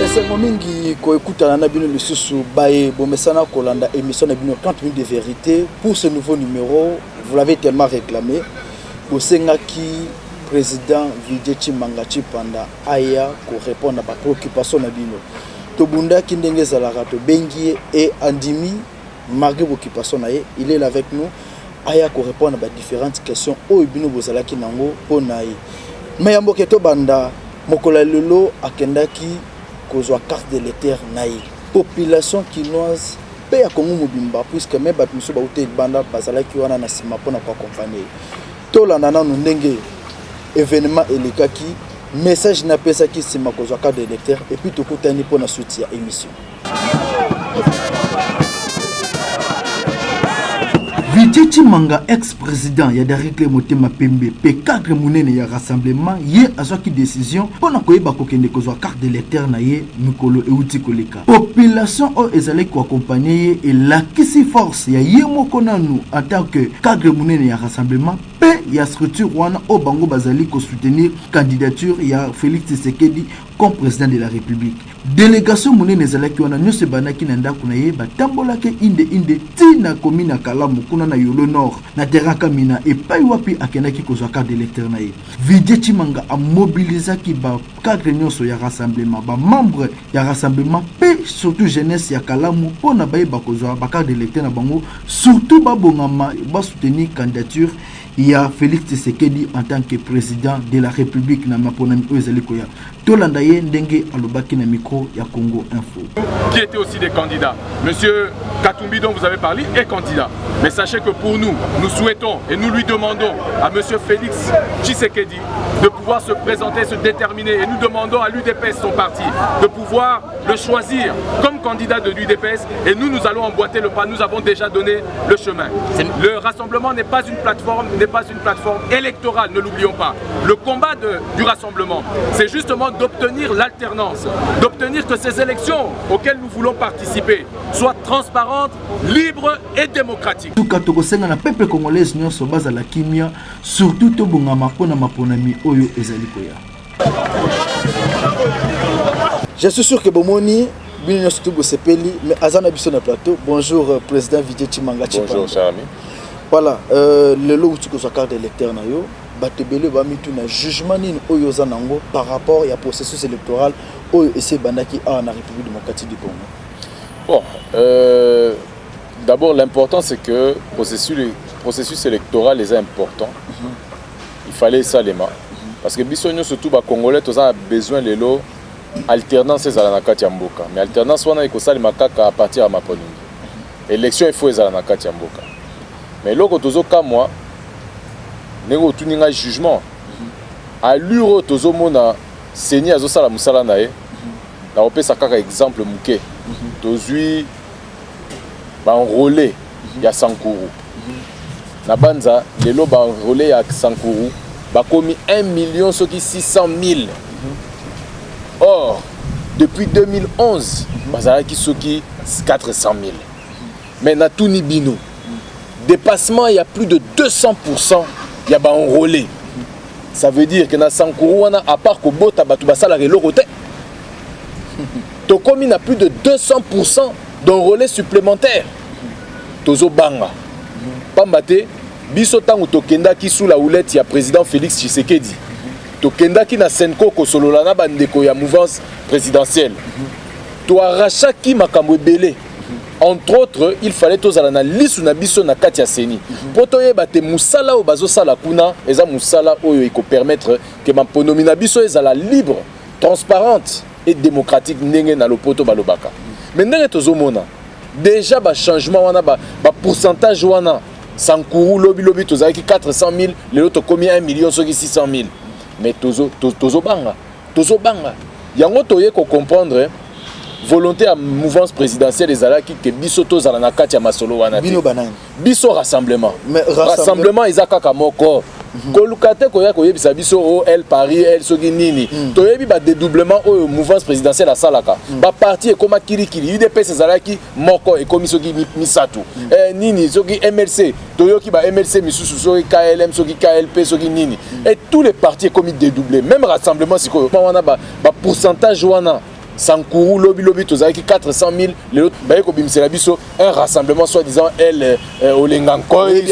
esengo mingi koekutana na bino lisusu baye bomesana kolanda émission na bino 30 minutes de vérité. Pour ce nouveau numéro, vous l'avez tellement réclamé. Bosengaki président Vijay Chimanga Chipanda aya ko répondre à ba préoccupation na bino. Tobunda kindenge zalaka to bengi et andimi malgré occupation na ye, il est là avec nous aya ko répondre à différentes questions o bino bozalaki nango ponaye. Mais yamboke to banda mokola lelo akendaki kozwa carte de l'éther naï population quinoise pe ya Congo mobimba puisque même bat muso ba uté banda bazala ki wana na sima pona ko accompagner to la nana no ndenge événement elekaki message na pesa ki sima kozwa carte de l'éther et puis to kutani pona soutien émission. Vijay Chimanga, ex-président Yadarikle Motema Pembe, P4 Mounene ya rassemblement, ye azwaki décision pour na koyeba kokende kozwa carte de l'éther na ye mikolo euti koleka. Population o ezale ko accompagner ye et la kisi force ya ye moko nanu en tant que cadre Mounene ya rassemblement pe ya structure wana o bango bazali ko soutenir candidature ya Félix Tshisekedi comme président de la République. Délégation Mounene ezalaki wana nyose banaki na ndako na ye batambolaki inde tina komina Kalamu kuna na Yolo Nord na terrain Kamina et pai wapi akendaki kozwa carte de l'éther na ye. Vijay Chimanga a mobilisaki ba cadre nyonso ya rassemblement ba membre ya rassemblement pe surtout jeunesse ya Kalamu pona baye bakozwa ba carte de l'éther na bango surtout ba bongama ba soutenir candidature ya Félix Tshisekedi en tant que président de la République na maponami oezaliko ya tolanda ye ndenge alobaki na micro ya Congo Info. Qui étaient aussi des candidats. Monsieur Katumbi dont vous avez parlé est candidat. Mais sachez que pour nous, nous souhaitons et nous lui demandons à monsieur Félix Tshisekedi de pouvoir se présenter, se déterminer et nous demandons à l'UDPS, son parti, de pouvoir le choisir comme candidat de l'UDPS et nous allons emboîter le pas. Nous avons déjà donné le chemin. Le rassemblement n'est pas une plateforme électorale, ne l'oublions pas. Le combat du rassemblement, c'est justement d'obtenir l'alternance, d'obtenir que ces élections auxquelles nous voulons participer soient transparentes, libres et démocratiques. Tout cas, tokosenga na peuple congolais nyonso bazala kimia, surtout to bongama pona maponami oyo ezaliko ya. Je suis sûr que bomoni bino surtout bosepeli mais azana biso na plateau. Bonjour président Vijay Chimanga Chipanda. Bonjour cher ami. Voilà, le lot où tu as carte de l'électeur na yo, batebele ba mitu na jugement nini oyo zanango par rapport à processus électoral oyo ese bandaki en République démocratique du Congo. Bon, d'abord l'important c'est que le processus électoral est important. Il fallait ça les mains parce que bisonyo surtout ba congolais tous a besoin de l'eau alternance ezala na kati ya mboka. Mais alternance wana iko salima kaka à partir ya maponingi. Élection il faut ezala na kati ya mboka. Mais loko tozo ka moi nego tuninga jugement à l'uro tozo mona seni azo sala musala na ye na opesa kaka exemple muke tozui ba enrôlé ya Sankuru na banza lelo ba enrôlé ya Sankuru ba komi 1 million soki 600 000. Or depuis 2011 bazala ki soki 400 000. Mais na tuni bino dépassement, il y a plus de 200%, il y a enrôlé. Ça veut dire que dans Sankuru, à part que Bota Batubasala et l'Oroté, Tokomi a plus de 200% d'enrôlés supplémentaires. Tozo Banga. Pambate, Bisotan ou Tokenda qui sous la houlette, il y a président Félix Tshisekedi. Tokenda qui na Senko Kosololana Bandeko, il y a mouvance présidentielle. Toi, Racha qui m'a belé. Entre autres, il fallait tous aller na lisu na biso na katia seni. Potoye bate musala o bazo sala kuna, eza musala oyo iko permettre que ma ponomi na biso ezala libre, transparente et démocratique ndenge na lopoto balobaka. Mais ndenge tozomona, déjà ba changement wana ba pourcentage wana Sankuru lobi tozaki 400 000, les autres combien 1 million soki 600 000. Mais tozobanga. Yango toye ko comprendre volonté à mouvance présidentielle des alaki que biso tozala na kati ya masolo wana biso rassemblement rassemblement ezaka kamoko kolukate koya koyebisa biso o el Paris el soki nini toyebi ba dédoublement o mouvance présidentielle asalaka ba parti ekoma kirikiri UDPS ezalaki moko ekomi soki misatu nini soki MLC toyoki ba MLC misusu soki KLM soki KLP soki nini et tous les partis ekomi dédoublés même rassemblement siko wana ba pourcentage wana Sankourou lobi tozaki 400 000 les autres baye ko bimisela biso un rassemblement soi-disant elle olengankoy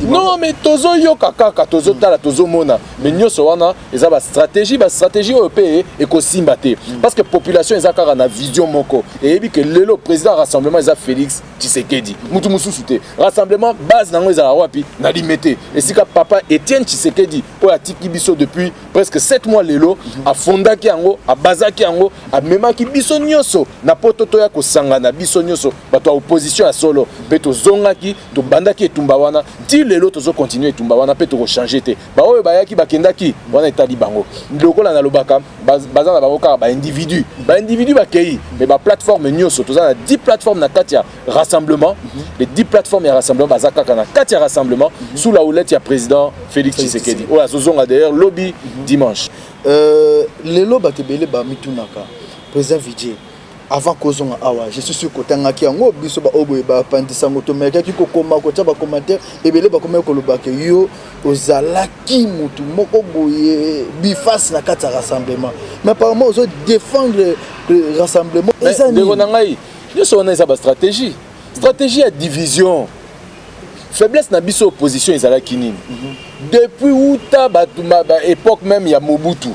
non mais tozo yoka kaka tozo tala tozo mona mais nyoso wana eza ba stratégie européenne et ko simbate parce que population eza kaka na vision moko et ebi que lelo président rassemblement eza Félix Tshisekedi mutu mususu te rassemblement base nango eza wapi na limité et sika papa Étienne Tshisekedi o atiki biso depuis presque 7 mois lelo a fondaki yango a bazaki yango a memaki biso nyoso na pototo ya kosangana biso nyoso bato ya opposition ya solo pe tozongaki tobandaki etumba wana ti lelo tozo continuer etumba wana pe toko changer te ba oyo bayaki bakendaki wana etali bango lokola na lobaka baza na bango kaka ba individu bakei mais ba plateforme nyoso toza na 10 plateformes na kati ya rassemblement les 10 plateformes ya rassemblement baza kaka na kati ya rassemblement sous la houlette ya président Félix Tshisekedi oyo azozonga d'ailleurs lobby dimanche lelo batebele ba mitunaka président Vijay avant kozonga awa je suis sûr kotangaki yango biso ba oboye ba pandisa moto meka ki kokoma ko ba commentaire ebele ba komeka kolobaka yo ozalaki mutu moko boye bifas na kati ya rassemblement mais apparemment ozo défendre le rassemblement eza ni ndeko nangai nyoso wana eza ba stratégie ya division faiblesse na biso opposition ezalaki nini depuis uta batuma ba époque même ya Mobutu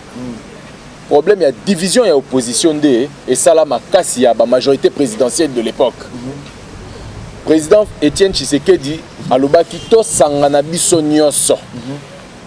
problème ya division ya opposition de et ça la makasi ya ba majorité présidentielle de l'époque président Étienne Tshisekedi alobaki to sangana biso nyoso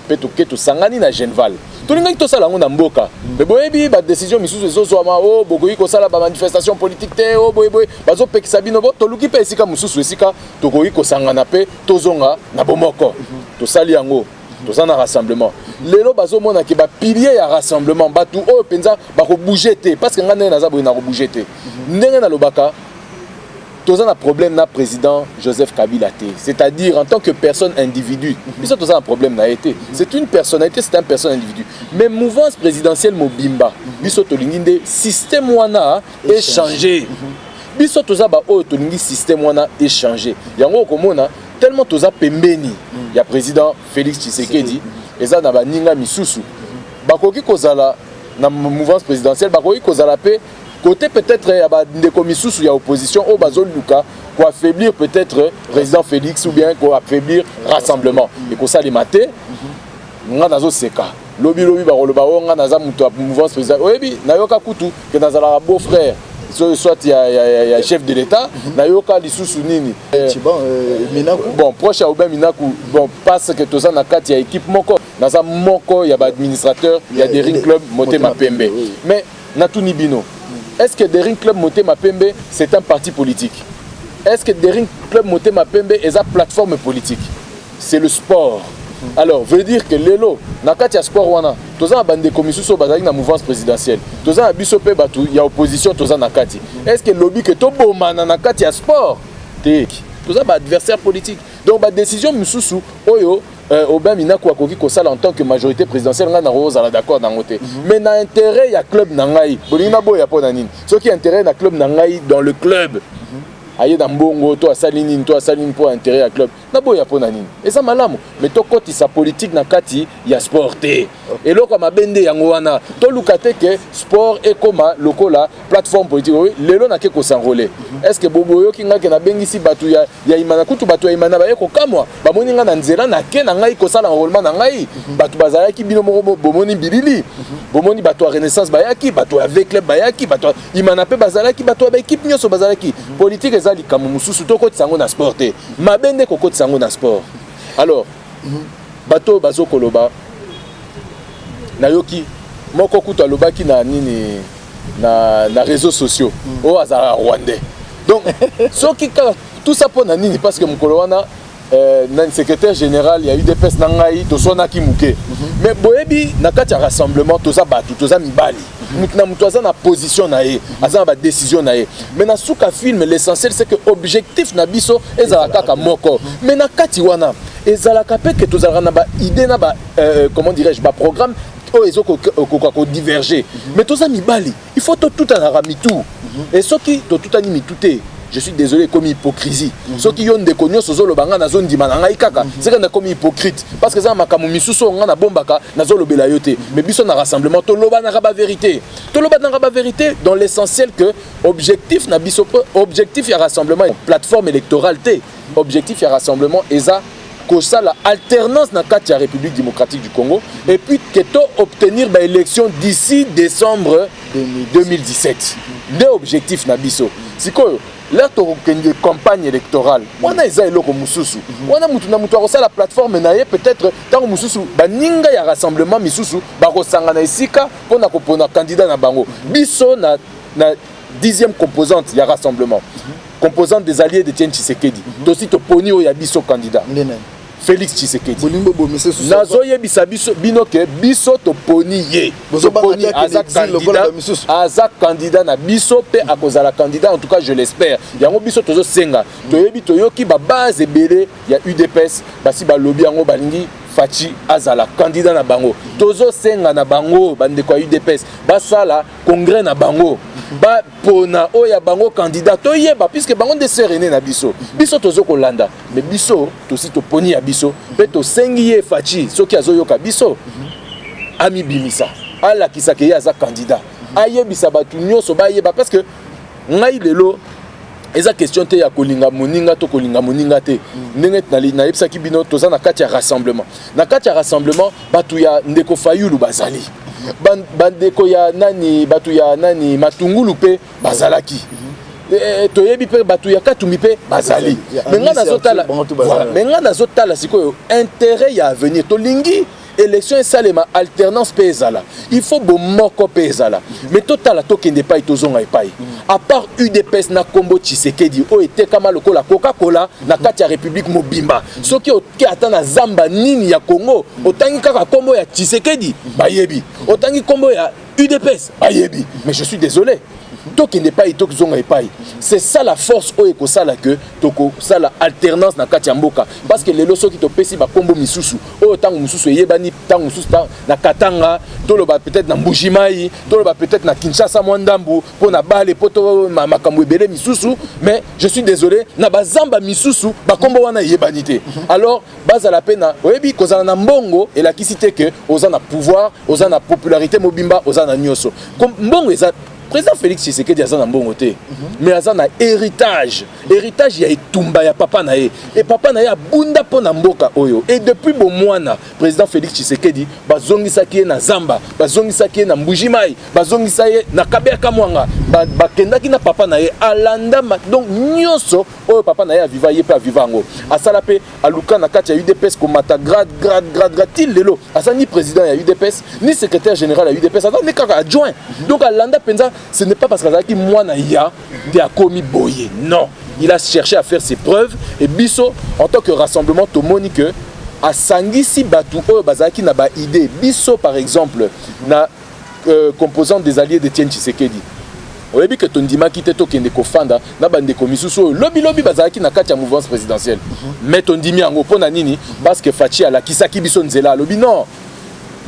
pe to keto sangani na Genval to linga to sala ngona mboka be boyebi ba décision misusu ezozwa o bokoyi ko sala ba manifestation politique te o boye bazo pekisa bino bo to luki pe esika mususu esika to koyi ko sangana pe tozonga na bomoko to sali yango toza na rassemblement lelo bazomona ke ba pilier ya rassemblement batu oyo penza ba ko bouger te parce que ngane naza boye na ko bouger te ndenge na lobaka toza na problème na président Joseph Kabila te c'est-à-dire en tant que personne individu biso toza na problème na été c'est une personnalité c'est un personne individu mais mouvance présidentielle mobimba biso tolingi nde système wana échanger biso toza ba oyo tolingi système wana échanger yango komona tellement toza pembeni ya président Félix Tshisekedi eza na baninga misusu bakoki kozala na mouvance présidentielle bakoki kozala pe côté peut-être ya bandeko misusu ya opposition o bazoluka pour affaiblir peut-être président Félix ou bien pour affaiblir rassemblement et ko salima te nga nazo seka lobi bakoloba o nga naza mutu ya mouvance présidentielle oyebi nayoka kutu ke nazala beau frère soit il y a chef de l'État nayoka lisusu nini bon proche à Oben Minaku bon parce que toza na kati ya équipe moko naza moko ya ba administrateur ya des ring club Motema Pembe mais natuni bino est-ce que des ring club Motema Pembe c'est un parti politique est-ce que des ring club Motema Pembe est une plateforme politique c'est le sport alors veut dire que lelo na kati ya sport wana toza na bande komisuso bazali na mouvance présidentielle toza na biso pe batu ya opposition toza na kati est-ce que lobby que to bomana na kati ya sport te toza ba adversaire politique donc ba décision misusu oyo Oben Minaku akoki kosala en tant que majorité présidentielle nga na rozala d'accord na ngote mais na intérêt ya club na ngai bolinga boya pona nini soki intérêt na club na ngai dans le club aye na mbongo to asali nini pour intérêt ya club na boya pona nini eza malamu mais to koti sa politique na kati ya sport te eloko mabende yango wana to luka te ke sport ekoma lokola plateforme politique lelo na ke ko s'enrôler est-ce que boboyo kinga ke na bengisi batu ya imana kutu batu ya imana ba eko kamwa ba moni nga na nzela na ke na ngai ko sala enrôlement na ngai batu bazalaki bino moko bomoni bilili bomoni batu ya renaissance bayaki batu avec club bayaki batu imana pe bazalaki batu ba équipe nyoso bazalaki politique ezali kamu mususu to koti sango na sport te mabende ko koti sango na sport alors bato bazo koloba nayoki moko kutu alobaki na nini na réseaux sociaux o azara rwandais donc soki tout ça pour na nini parce que mukolo wana na secrétaire général il y a eu des pes na ngai to sonaki muke mais boyebi na kati ya rassemblement toza batu toza mibali mutu na mutu aza na position na ye aza na ba décision na ye mais na suka film l'essentiel c'est que objectif na biso ezala kaka moko mais na kati wana ezala ka pe que tozala na ba idée na ba comment dirais-je ba programme o ezo ko diverger mais toza mibali il faut tout à la mitou et soki to tout ani mitouté je suis désolé comme hypocrisie ceux qui ont des cognos sozolo banga na zone dimana ngai kaka c'est que na comme hypocrite parce que ça makamu misusu nga na bombaka na zolo belayote mais biso na rassemblement to loba na ba vérité dans l'essentiel que objectif na biso objectif ya rassemblement plateforme électorale té objectif ya rassemblement eza que ça la alternance dans la République démocratique du Congo et puis que to obtenir ba élection d'ici décembre 2017 deux objectifs na biso sikoyo là to une campagne électorale on a eza eloko mususu on a mutu na mutu ko la plateforme na ye peut-être tant mususu baninga ya rassemblement misusu ba ko sangana esika pona ko pona candidat na bango biso na 10e composante ya rassemblement composante des alliés de Etienne Tshisekedi dosi to poni o ya biso candidat Félix Tshisekedi nazo yebisa biso binoke biso to poni ye to poni aza candidat na biso pe akozala candidat en tout cas je l'espère yango biso tozo senga to yebi to yoki ba base ebele ya UDPS basi ba lobby yango balingi Fachi azala candidat na bango tozo senga na bango bande kwa UDPS basala congrès na bango ba pona oya bango candidat to yeba puisque bango de serené na biso biso tozo kolanda mais biso tosi to poni ya biso pe to sengi ye Fachi soki azoyoka biso ami bimisa ala kisake ya za candidat ayebisa batu nyonso ba yeba parce que ngai lelo eza question te ya kolinga moninga to kolinga moninga te ndenge na yebisaki bino toza na kati ya rassemblement batu ya ndeko Fayulu bazali bandeko ya nani batu ya nani Matungulu pe bazalaki toyebi pe batu ya Katumbi pe bazali menga nazotala sikoyo intérêt ya avenir to lingi élection et salema alternance pezala il faut bon moko pezala mais total to kende pa itozonga epai à part UDPS na kombo Tshisekedi o était kama lokola Coca-Cola na kati ya République mobimba soki oki atana zamba nini ya Congo otangi kaka kombo ya Tshisekedi bayebi otangi kombo ya UDPS bayebi mais je suis désolé Toki n'est pas ito kizonga epai. C'est ça la force o eko sala que toko sala alternance na kati ya mboka parce que lelo soki to pesi ba kombo misusu o tango misusu yebani tango misusu na Katanga toloba peut-être na Mbujimai toloba peut-être na Kinshasa Mwandambu po na bale poto makambo ebele misusu mais je suis désolé na bazamba misusu ba kombo wana yebani te. Alors base à la peine oyebi kozala na mbongo et la kisite que ozana pouvoir ozana popularité mobimba ozana nyoso comme mbongo eza président Félix Tshisekedi a un bon côté, mais il a un héritage. Héritage, il y a Tumba, il y a papa nae. Et papa nae a bunda po na mboka oyo. Et depuis bon mois président Félix Tshisekedi, bazongi sakie na Zamba, bazongi sakie na Mbujimai, bazongi sakie na Kabea Kamwanga, bakendaki na papa nae alanda donc nyonso oyo papa nae a viva yepe a vivango. Asalape aluka na kati ya UDPS ko mata grade til lelo. Asa ni président ya UDPS, ni secrétaire général ya UDPS, asa ni kaka adjoint. Donc alanda penza ce n'est pas parce que moi naïa de a commis boyer. Non, il a cherché à faire ses preuves et biso en tant que rassemblement tomonique a sangisi batu o bazaki na ba idée biso par exemple na composant des alliés d'Etienne Tshisekedi. Oyebi que tondima kite to kende ko fanda na bande komisusu lobby bazaki na kati ya mouvance présidentielle. Mais tondimi yango pona nini parce que Fachi ala kisaki biso nzela lobby non.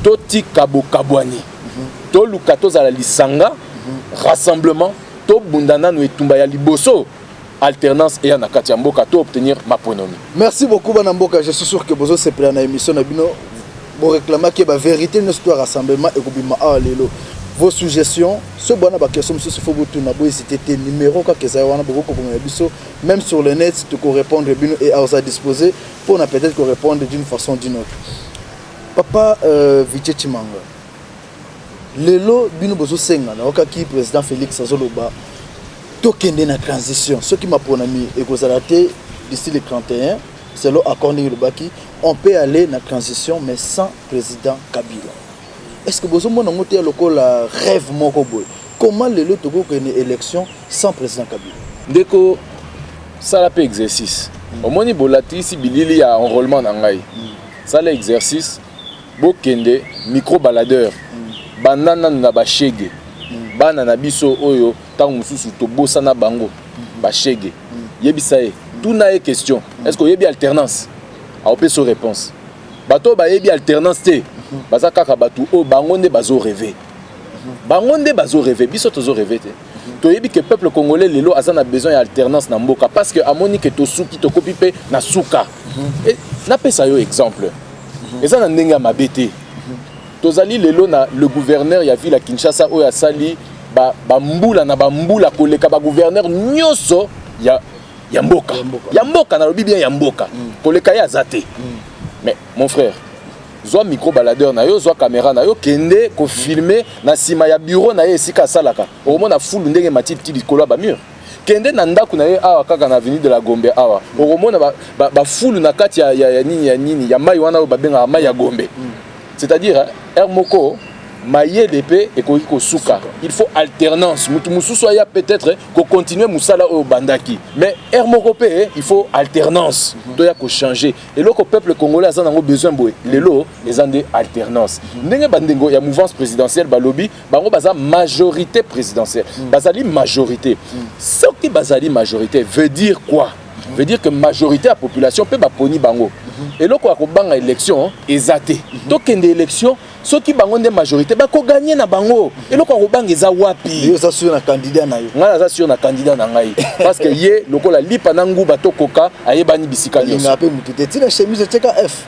Toti kabo kabwani. To lukato za la lisanga rassemblement to bundana no etumba ya liboso alternance et na kati ya mboka to obtenir maponomi. Merci beaucoup Banamboka, je suis sûr que bozo se prend na émission na bino bo réclamer que ba vérité ne soit rassemblement et kobima a lelo. Vos suggestions, ce bona ba question monsieur faut vous tourner bo c'était numéro ka que ça wana boko ko biso même sur le net tu ko répondre bino et à sa disposer pour na peut-être ko répondre d'une façon ou d'une autre. Papa Vichechi Manga. Lelo bino bozo senga na okaki président Félix Azoloba tokende na transition ce qui m'a ponami ekozalate d'ici le 31 c'est là accord le baki on peut aller na transition mais sans président Kabila. Est-ce que bozo mona ngote lokola rêve moko boy comment lelo toko kene élection sans président Kabila ndeko ça la pe exercice au moni bolati si bilili ya enrôlement na ngai ça l'exercice bokende micro baladeur banana na bashege bana na biso oyo tango mususu to bossa na bango bashege yebisa e tuna e question est-ce que yebi alternance a opé so réponse bato ba yebi alternance te bazaka ka batu o bango nde bazo rêver biso tozo rêver te toyebi que peuple congolais lelo azana besoin d'alternance na mboka parce que amoni que to suki to kopi pe na suka et na pesa yo exemple eza na ndenge ya mabete tozali lelo na le gouverneur ya ville ya Kinshasa oyo asali ba mbula na ba mbula koleka ba gouverneur nyoso ya mboka na lobi bien ya mboka koleka ya zate mais mon frère zwa micro baladeur na yo zwa caméra na yo kende ko filmer na sima ya bureau na ye esika salaka omona fulu ndenge matiti likolo ba mur kende na ndako na ye awa kaka na avenue de la Gombe awa omona ba fulu na kati ya nini ya mai wana ba benga mai ya Gombe c'est-à-dire Hermoko maye d'épée et ko suka il faut alternance mutu mususu ya peut-être ko continuer musala au bandaki mais Hermoko pe il faut alternance doya ko changer et le peuple congolais a nango besoin boy lelo les ande alternance ndenge bandengo ya mouvance présidentielle balobi bango baza majorité présidentielle bazali majorité ce qui bazali majorité veut dire quoi veut dire que majorité la population peut baponi bango et loko akobanga élection ezate to kende élection ceux qui bango de majorité ba ko gagner na bango et loko akobanga eza wapi yo ça sur na candidat na yo ngala za sur na candidat na ngai parce que ye loko la lipa na nguba to koka ayebani bisika nyonso ngape mutete tina chemise cheka F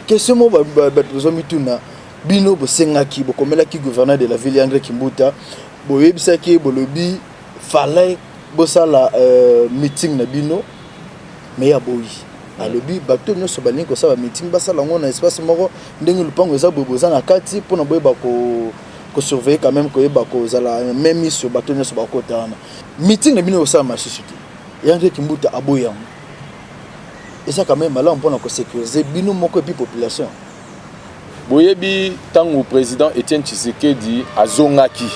question mo ba besoin mituna bino bosengaki bokomelaki gouverneur de la ville André Kimbuta boyebisaki bolobi fallait bosala meeting na bino mais ya boyi alobi bato nyonso balingi kosala meeting basala ngo na espace moko ndenge lupango eza boboza na kati mpona boyeba ko surveiller quand même koyeba kozala même sur bato nyonso bakotana meeting na bino kosala masusu te André Kimbuta aboyi yango eza quand même malamu mpona kosécuriser bino moko epi population boyebi tango président Etienne Tshisekedi azongaki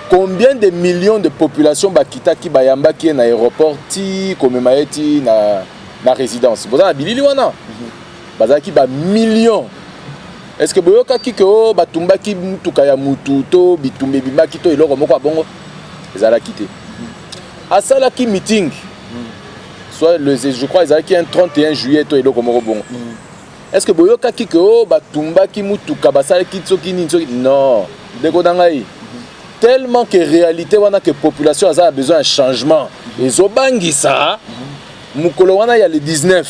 combien de millions de population bakita ki bayamba ki na aéroport ti komema eti na résidence boza na bilili wana bazaki ba millions est-ce que boyoka ki ko batumba ki mutuka ya mutu to bitumbe bimaki to eloko moko abongo ezala kité asala ki meeting soit le je crois ezala ki un 31 juillet to eloko moko bongo est-ce que boyoka ki ko batumba ki mutuka basala ki tsoki ni tsoki non deko dangai tellement que réalité wana que population a besoin d'un changement les obangisa mukolo wana ya le 19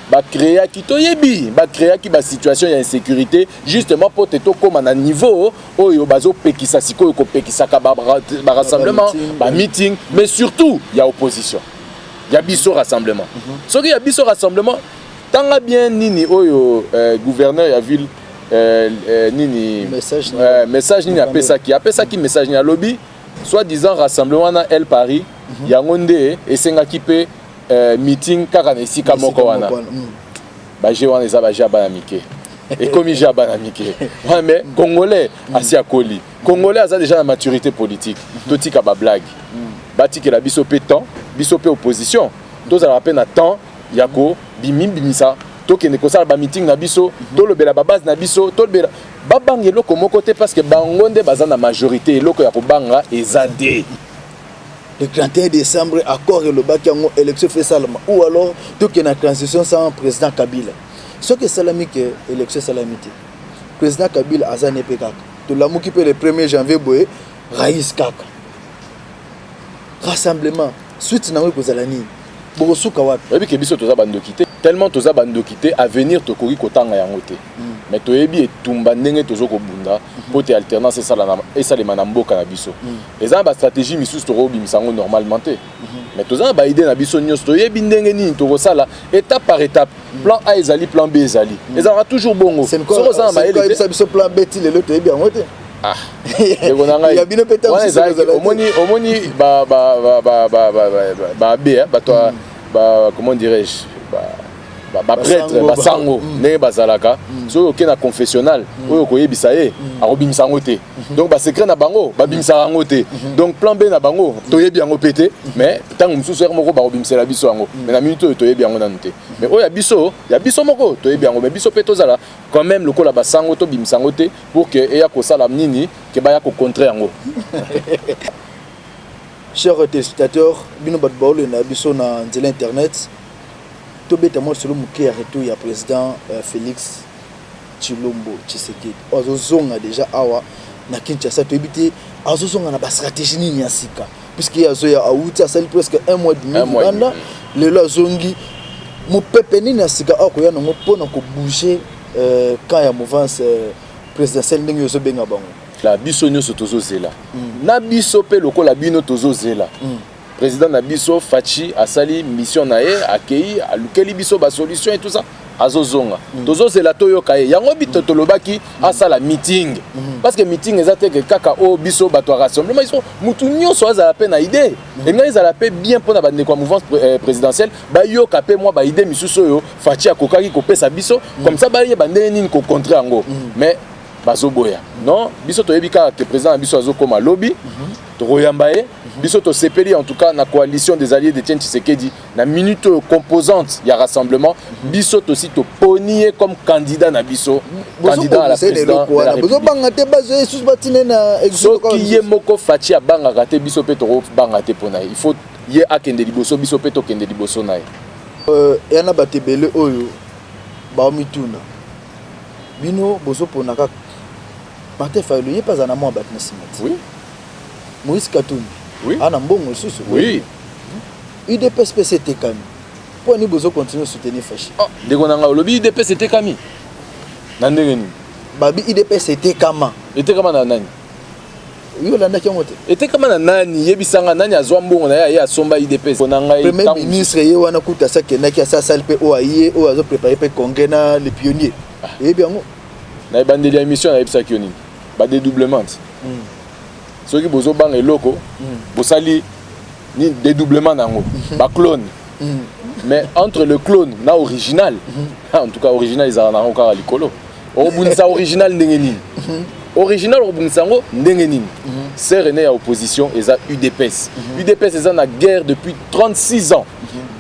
ba créer ki toyebi ba créer ki ba situation ya insécurité justement pour te to comme na niveau oyo bazo pekisa siko ko pekisa ka ba rassemblement ba meeting mais surtout il y a opposition il y a biso rassemblement ce qui y a biso rassemblement tanga bien nini oyo gouverneur ya ville nini message nini apesa ki message ni lobby soit disant rassemblement na El Paris yango nde esengaki pe meeting kaka na esika moko wana ba je wana eza ba jaba na mike et comme jaba na mike mais congolais asia koli congolais a déjà la maturité politique totika ba blague batiki la biso pe temps biso pe opposition tous à rappel na temps yako bimisa tokende kosala ba meeting na biso tolobela ba base na biso tolobela babanga eloko moko te parce que bango nde baza na majorité eloko ya kobanga ezade le 31 décembre accord et le bakiango élection fait salama ou alors tokende na transition sans président Kabila ce que salami que élection salamité président Kabila azane pe kaka to lamuki pe le 1er janvier boye raïs kaka rassemblement suite na kozala nini bokosuka wapi oyebi ke biso toza bandoki te tellement toza bandoki te avenir tokoki kotanga yango te mais toyebi etumba ndenge tozokobunda po te alternance esalema na mboka na biso eza na bastratégie misusu tokobimisa yango normalement te mais toza na baide na biso nyonso toyebi ndenge nini tokosala étape par étape plan A ezali plan B ezali ezalaka toujours bongo soko oza na mayele te biso plan B ti lelo toyebi yango te ah yego nanga ya bino peta omoni ba B ba comment dirais-je ba prêtre ba sango ne bazalaka so oke na confessionnal oyo koyebisa ye akobimisa yango te donc ba secret na bango babimisa yango te donc plan B na bango toyebi yango pété mais tango mususu ere moko bakobimisela biso yango mais na minute oyo toyebi yango nanu te mais oyo ya biso moko toyebi yango mais biso pe tozala quand même lokola ba sango to bimisa yango te pour que eya kosala nini ke baya ko contrer yango. Chers téléspectateurs, bino bat baolo na biso na nzela internet tobeta mo solo muke ya retour ya président Félix Tshilombo Tshisekedi ozozonga déjà awa na Kinshasa to ebité azozonga na ba stratégie nini ya sika puisque azoya auti asali presque 1 mois demi banda lelo azongi mo pepe nini ya sika akoya nango pona ko bouger quand ya mouvance présidentielle ndenge yozo benga bango la biso nyonso tozozela na biso pe lokola bino tozozela président na biso Fachi asali mission na ye akei alukeli biso ba solution et tout ça azozonga tozozela toyoka ye yango bito tolobaki asala meeting parce que meeting ezate ke kaka o biso bato rassemblement iso mutu nyonso azala pe na idée et nga ezala pe bien pona ba ndeko mouvance présidentielle ba yoka pe moi ba idée misusu yo Fachi akokaki ko pesa biso comme ça ba ye ba ndeni nini ko contrer yango mais bazoboya non biso toyebika que président biso azokoma lobby toyamba ye biso to sepeli en tout cas na coalition des alliés de Etienne Tshisekedi na minute composante ya rassemblement biso to si to ponier comme candidat na biso candidat à la présidence de la République banga te bazo sous batine na exo qui ye moko Fachi abanga raté biso pe to banga te pona il faut ye akende liboso biso pe to kende liboso na yana batebele oyo ba mituna bino bozo pona ka Martin Fayulu ye pas en amont batna simati oui Moïse Katumbi oui ana mbongo susu oui UDPS c'était kami pour ni bozo continuer soutenir Fachi ndeko nanga lobby UDPS c'était kami na ndenge ni babi UDPS c'était kama na nani yo landa ki ngote était kama na nani yebisanga nani azwa mbongo na ya somba UDPS konanga premier ministre ye wana kuta sa kenaki asa salpe o aye o azo préparer pe congrès na les pionniers et bien ngo na bandeli ya émission na yebisa ki onini ba dédoublement soki bozo banga eloko bosali ni dédoublement nango ba clone mais entre le clone na original en tout cas original izala na encore likolo obunisa original ndenge nini original obunisa ngo ndenge nini c'est René ya opposition eza UDPS UDPS eza na guerre depuis 36 ans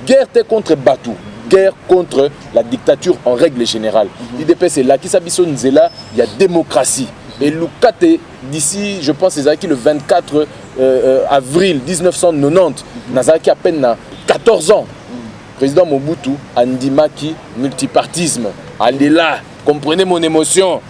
guerre contre Batou guerre contre la dictature en règle générale UDPS est là qui sabiso nzela il y a démocratie. Et Lukate, d'ici, je pense, c'est le 24 avril 1990, Nazaki à peine 14 ans. Président Mobutu, Andimaki, multipartisme. Allez là, comprenez mon émotion.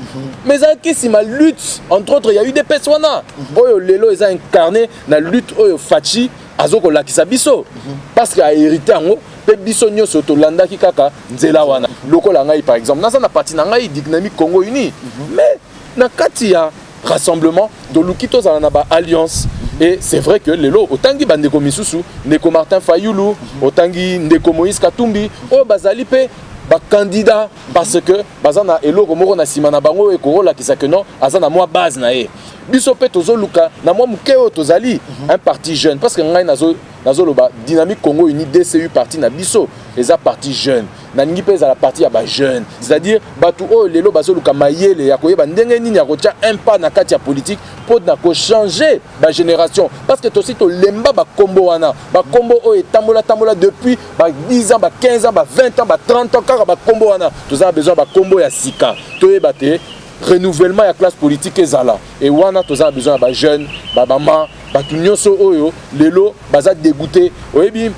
Mais Zaki, c'est ma lutte. Entre autres, il y a eu des personnes. Oyo Lelo, ils ont incarné la lutte Oyo Fachi, Azoko Lakisabiso. Parce qu'il a hérité en haut. Biso nyoso to landa ki kaka nzela wana. Loko la ngai par exemple. Nasa na parti na ngai dynamique Congo Uni. Mais na kati ya rassemblement de Lukito Zanaba Alliance et c'est vrai que lelo otangi bandeko misusu ndeko Martin Fayulu otangi ndeko Moïse Katumbi o bazali pe ba candidat parce que bazana eloko moko na sima na bango e korola kisaka non azana moi base na e biso pe tozo luka na moi mukeo tozali un parti jeune parce que ngai nazo loba dynamique Congo Uni DCU parti na biso les a parti jeune na ngi pe za la partie ya ba jeune c'est-à-dire batu o lelo bazo luka mayele ya koyeba ndenge nini ya kotia un pas na kati ya politique pour na ko changer ba génération parce que tosi to lemba ba kombo wana ba kombo o etambola depuis ba 10 ans ba 15 ans ba 20 ans ba 30 ans kaka ba kombo wana toza besoin ba kombo ya sika toyeba te renouvellement ya classe politique ezala et wana toza besoin ba jeune ba maman ba nyonso oyo lelo baza dégoûté oyebi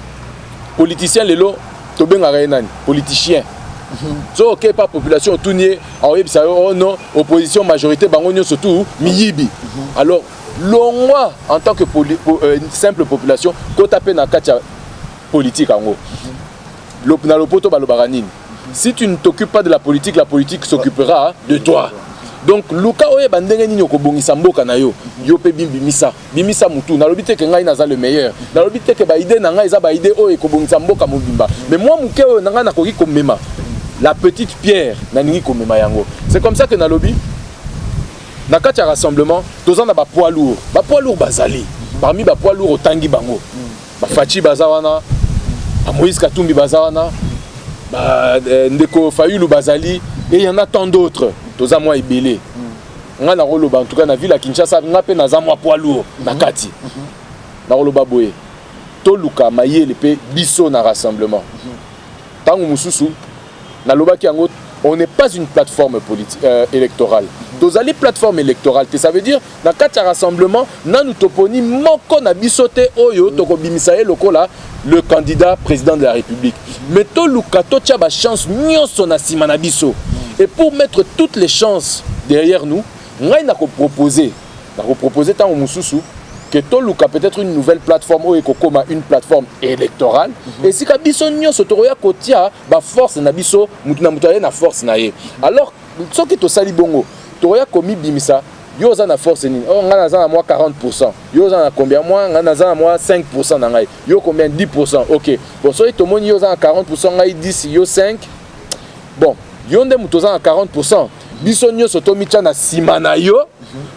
politicien lelo to benga nani politicien so ok pas population tournier oyebisa oh non opposition majorité bango nyonso tout miyibi alors longwa en tant que simple population ko taper na katia politique ango na lopoto balobaka nini si tu ne t'occupes pas de la politique s'occupera de toi. Donc luka oye bandenge nini okobongisa mboka na yo yo pe bimisa mutu na lobite ke ngai naza le meilleur na lobite ke ba idée na ngai eza ba idée oye kobongisa mboka mobimba mais moi muke oyo nanga na koki komema la petite pierre na ningi komema yango c'est comme ça que na lobi na kati ya rassemblement toza na ba poids lourd bazali parmi ba poids lourd otangi bango ba Fachi bazawana ba Moïse Katumbi bazawana ba ndeko Fayulu bazali et il y en a tant d'autres toza moi ibele nga na roloba en tout cas na ville à Kinshasa nga pe na za moi poids lourd na kati na roloba boye to luka mayele pe biso na rassemblement tango mususu na lobaki yango on n'est pas une plateforme politique électorale tozali plateforme électorale ça veut dire na kati ya rassemblement nanu toponi moko na bisote oyo tokobimisa ye lokola le candidat président de la République mais to luka to tia ba chance nyonso na sima na biso. Et pour mettre toutes les chances derrière nous, nous avons proposé na proposer tant au mususu que toluka peut-être une nouvelle plateforme ou ekokoma une plateforme électorale et si ka biso nyonso toroya kotia ba force na biso mutu na mutu na force na ye alors soki to sali bongo toroya komi bimisa yo za na force nini oh ngana za na moi 40% yo za na combien moi ngana za na moi 5% na ngai yo combien 10% OK bon soki to moni yo za na 40% ngai 10 yo 5 bon yo nde mutu za na 40% biso nyonso to micha na sima na yo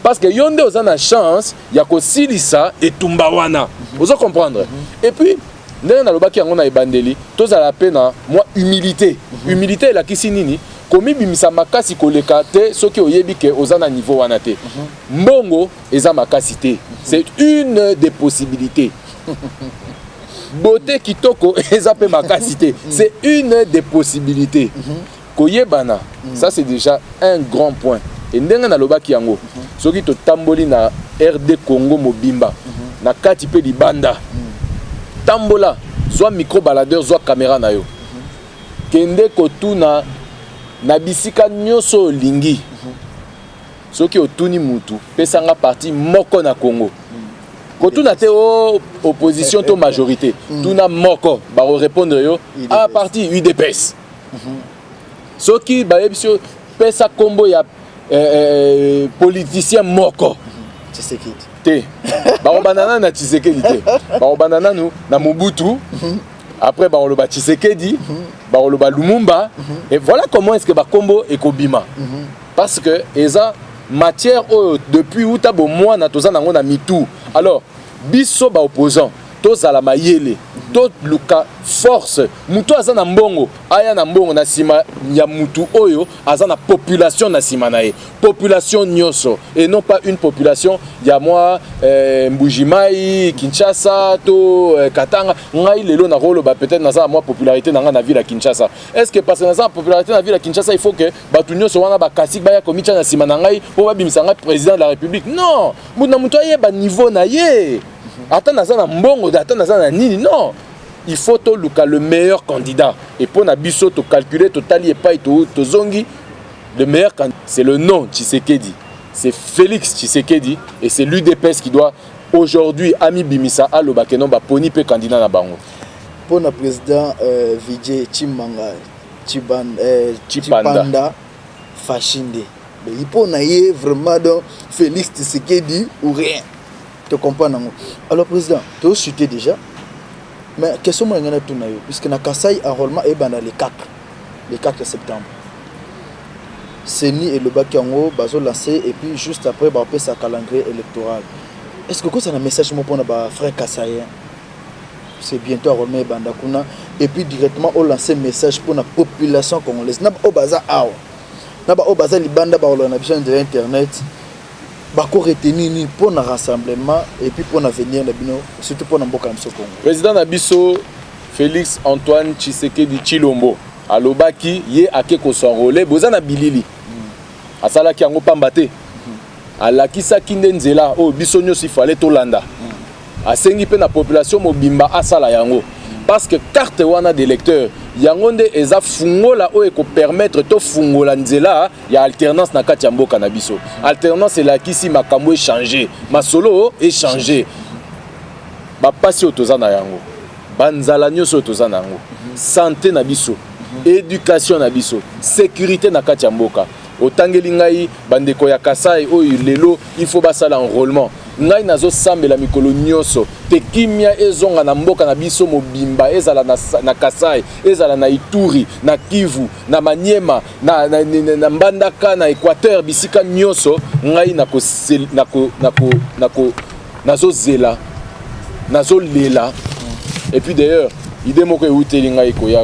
parce que yo nde oza na chance ya kosilisa etumba wana ozo comprendre et puis ndenge nalobaki yango na ebandeli tozala pe na moi humilité humilité elakisi nini komibimisa makasi koleka te soki oyebi ke oza na niveau wana te mbongo eza makasi te c'est une des possibilités beauté kitoko eza pe makasi te c'est une des possibilités koyebana ça c'est déjà un grand point et ndenge nalobaki yango soki totamboli na RD Congo mobimba na kati pe libanda tambola zwa micro baladeur zwa caméra na yo kende kotuna na bisika nyonso lingi soki otuni mutu pesanga parti moko na Congo kotuna te opposition to majorité tuna moko ba répondre yo à parti UDPS soki bayebiso pesa kombo ya politicien moko Tshisekedi te banana na Tshisekedi te banana nous na Mobutu après ba Tshisekedi ba Lumumba et voilà comment est-ce que ba kombo ekobima parce que eza matière depuis uta bo moi na toza nango na mitu alors biso ba opposant tozala mayele to luka force mutu aza na mbongo aya na mbongo na sima ya mutu oyo aza na population na sima na ye population nyonso et non pas une population ya moi Mbujimai Kinshasa to Katanga ngai lelo na rolo ba peut-être na moi popularité na nga na ville ya Kinshasa est-ce que parce que na popularité na ville ya Kinshasa il faut que batu nyonso wana ba kasik ba ya komicha na sima na ngai po ba bimisa nga président de la République non mutu na mutu aye ba niveau na ye attends na mbongo attends na nini non il faut to luka le meilleur candidat et pour na biso to calculer totali et pas to zongi le meilleur candidat c'est le nom Tshisekedi c'est Félix Tshisekedi et c'est l'UDPS qui doit aujourd'hui Ami Bimisa aloba kenon ba poni pe candidat na bango pour na président Vijay Chimanga Chipanda Fashinde mais il faut na ye vraiment donc Félix Tshisekedi ou rien te comprendre. Alors président, tu as chuté déjà. Mais question moi ngana tuna yo puisque na Kasai enrôlement est dans le 4 septembre. Seni et le Bakiango bazo lancé et puis juste après ba passer sa calendrier électoral. Est-ce que ça un message pour na frère Kasaïen? C'est bientôt enrôlement banda kuna et puis directement on lancer message pour la population congolaise. Na ba baza awa. Na ba baza libanda ba on a besoin de internet. Bako retenir ni pour un rassemblement et puis pour l'avenir surtout pour Mboka Congo. Président Nabiso Félix Antoine Tshisekedi Chilombo alobaki ye akeko s'enrôler bozana bilili asalaki yango pambate alakisa kinde nzela o biso nyosi fallait tolanda asengi pe na population mobimba asala yango parce que carte wana d'électeur yango nde eza fungola o eko permettre to fungola nzela ya alternance na kati ya mboka na biso alternance elakisi makambo échanger masolo échanger bapasi otoza na yango banzala nyonso otoza na yango santé na biso éducation na biso sécurité na kati ya mboka otangeli ngai bandeko ya Kasai oyo lelo il faut basala enrôlement ngai nazo sambela mikolo nyonso te kimia ezonga na mboka na biso mobimba ezala na Kasai ezala na Ituri na Kivu na Maniema na Mbandaka na Équateur bisika nyonso ngai nazo zela nazo lela et puis d'ailleurs idée moko euteli ngai koya.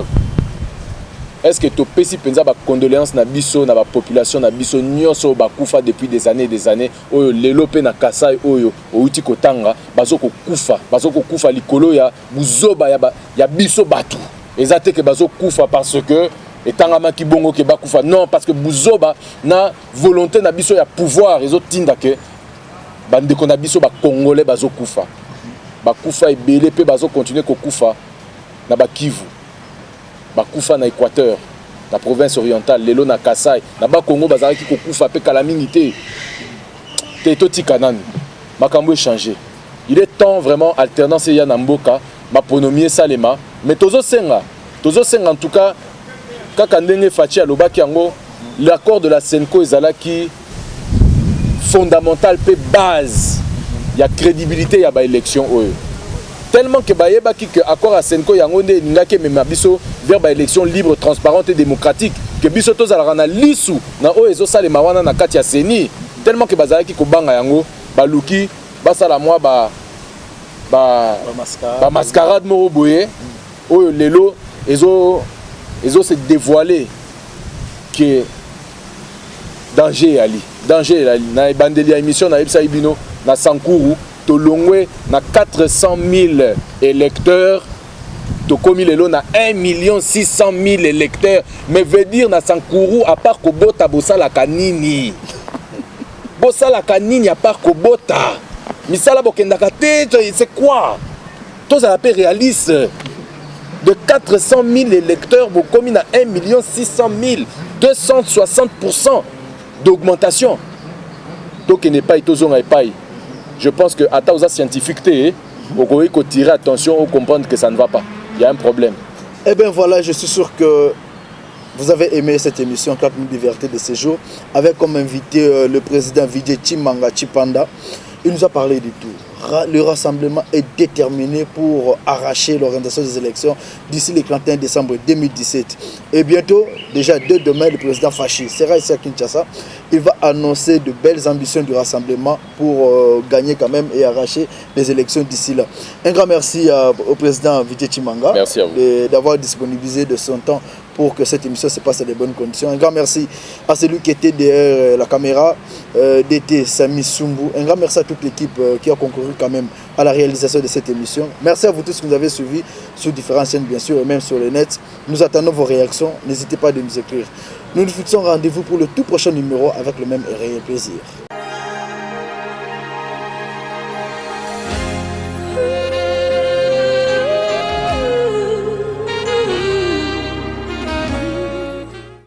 Est-ce que tu peux penser à condoléances na biso na population na biso nyonso bakufa depuis des années oyo lelo pe na Kasai oyo outi kotanga bazoko kufa likolo ya buzoba ya biso batu ezate ke bazoko kufa parce que etangama ki bongo ke bakufa non parce que buzoba na volonté na biso ya pouvoir ezotinda ke bandeko na biso ba congolais bazoko kufa ebele pe bazoko continuer ko kufa na Kivu bakufa na Équateur na province orientale lelo na Kasai na ba Congo bazalaki kokufa pe kala mingi te Toti Kanan, Makambo changé. Il est temps vraiment alternance et Yanamboka, Maponomie Salema, mais Tozo Senga en tout cas, Kakandenge Fachi Alobaki Yango, l'accord de la Senko Ezalaki fondamental, base, il y a crédibilité, il y a élection. Tellement que Bayebaki que accord à Senko Yango ne n'ingake même biso vers élection libre, transparente et démocratique que biso toza la rana lisu na o ezo salema wana na kati ya seni tellement que bazalaki ko banga yango baluki basala moi mascarade moko boye oyo lelo ezo se dévoiler que danger ali na bandeli ya émission na ebisa ibino na Sankuru Tolongwe na 400 000 électeurs, Tokomi lelo na 1 600 000 électeurs, mais veut dire na Sankuru à part Kobota Bosala Kanini. Bosala Kanini à part Kobota. Misala Bokendaka tête, c'est quoi? Tous à la paix réaliste. De 400 000 électeurs, Bokomi na 1 600 000, 260% d'augmentation. Donc il n'est pas itozonga et pas. Je pense que à ta scientifique, vous pouvez tirer attention ou comprendre que ça ne va pas. Il y a un problème. Eh bien voilà, je suis sûr que vous avez aimé cette émission 4 minutes de vérité de ce jour avec comme invité le président Vijay Chimanga Chipanda. Il nous a parlé du tout. Le rassemblement est déterminé pour arracher l'organisation des élections d'ici le 31 décembre 2017. Et bientôt, déjà dès demain, le président Fachi sera ici à Kinshasa. Il va annoncer de belles ambitions du rassemblement pour gagner quand même et arracher les élections d'ici là. Un grand merci au président Vijay Chimanga d'avoir disponibilisé de son temps pour que cette émission se passe dans de bonnes conditions. Un grand merci à celui qui était derrière la caméra, DT Sami Sumbu. Un grand merci à toute l'équipe qui a concouru quand même à la réalisation de cette émission. Merci à vous tous qui nous avez suivis sur différentes chaînes bien sûr et même sur le net. Nous attendons vos réactions. N'hésitez pas à nous écrire. Nous nous fixons rendez-vous pour le tout prochain numéro avec le même réel plaisir.